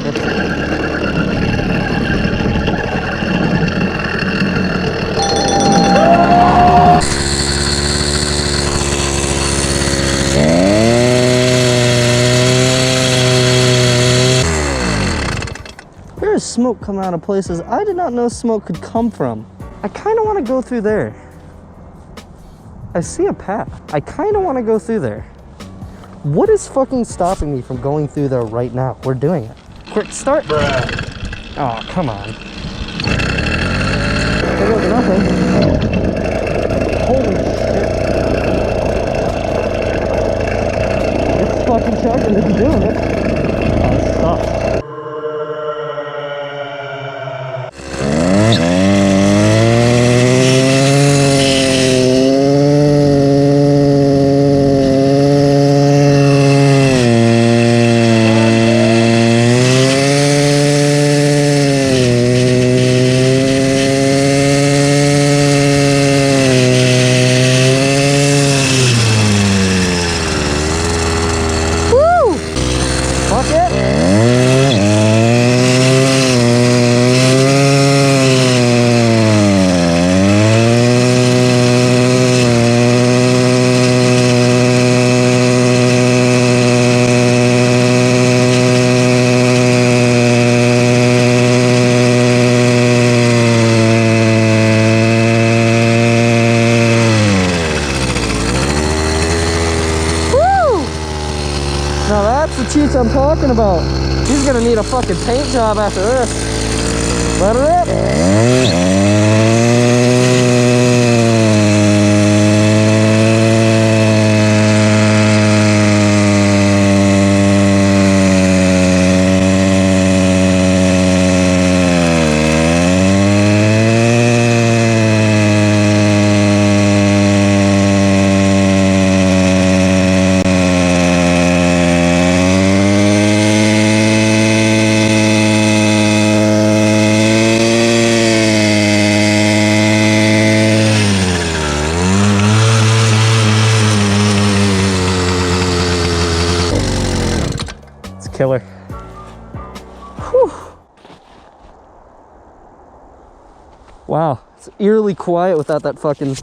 hear this. There is smoke coming out of places I did not know smoke could come from. I kind of want to go through there. I see a path. I kind of want to go through there. What is fucking stopping me from going through there right now? We're doing it. Quick start. Bruh. Oh, come on. There goes nothing. Holy shit. It's fucking chugging. It's doing it. Oh, it sucks. Now that's the cheats I'm talking about. He's gonna need a fucking paint job after this. Let her rip. Killer. Whew. Wow, it's eerily quiet without that fucking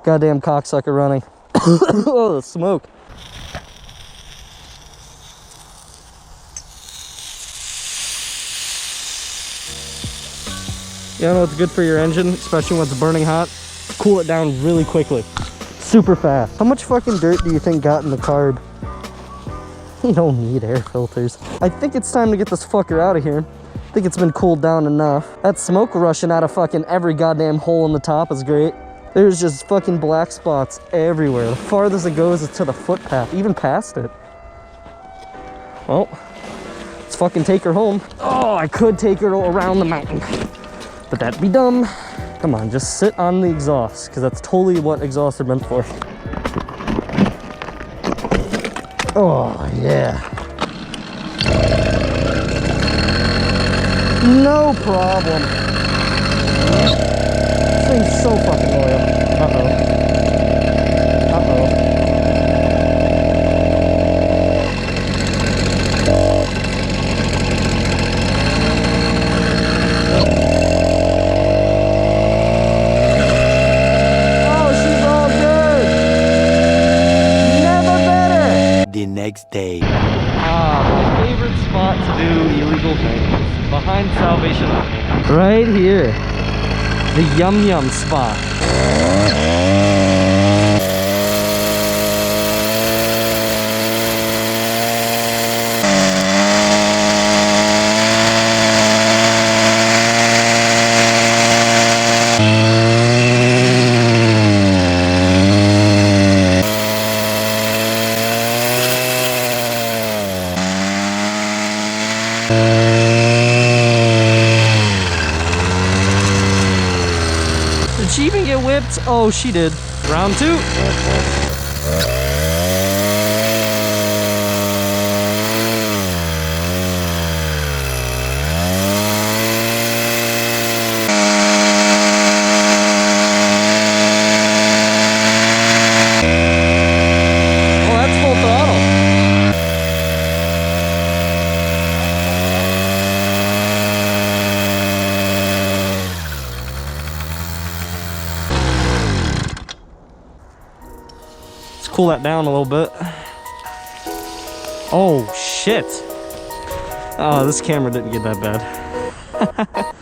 goddamn cocksucker running. Oh, the smoke. You know what's good for your engine, especially when it's burning hot? Cool it down really quickly. Super fast. How much fucking dirt do you think got in the carb? You don't need air filters. I think it's time to get this fucker out of here. I think it's been cooled down enough. That smoke rushing out of fucking every goddamn hole in the top is great. There's just fucking black spots everywhere. The farthest it goes is to the footpath, even past it. Well, let's fucking take her home. Oh, I could take her around the mountain, but that'd be dumb. Come on, just sit on the exhaust, because that's totally what exhausts are meant for. Oh, yeah. No problem. This thing's so fucking loyal. Uh-oh. Uh-oh. Oh, she's all good. Never better. The next day. My favorite spot to do illegal things. Behind Salvation Army. Right here. The Yum Yum spot. Did she even get whipped? Oh, she did. Round two. Oh, that's full throttle. cool that down a little bit. Oh shit. Oh, this camera didn't get that bad.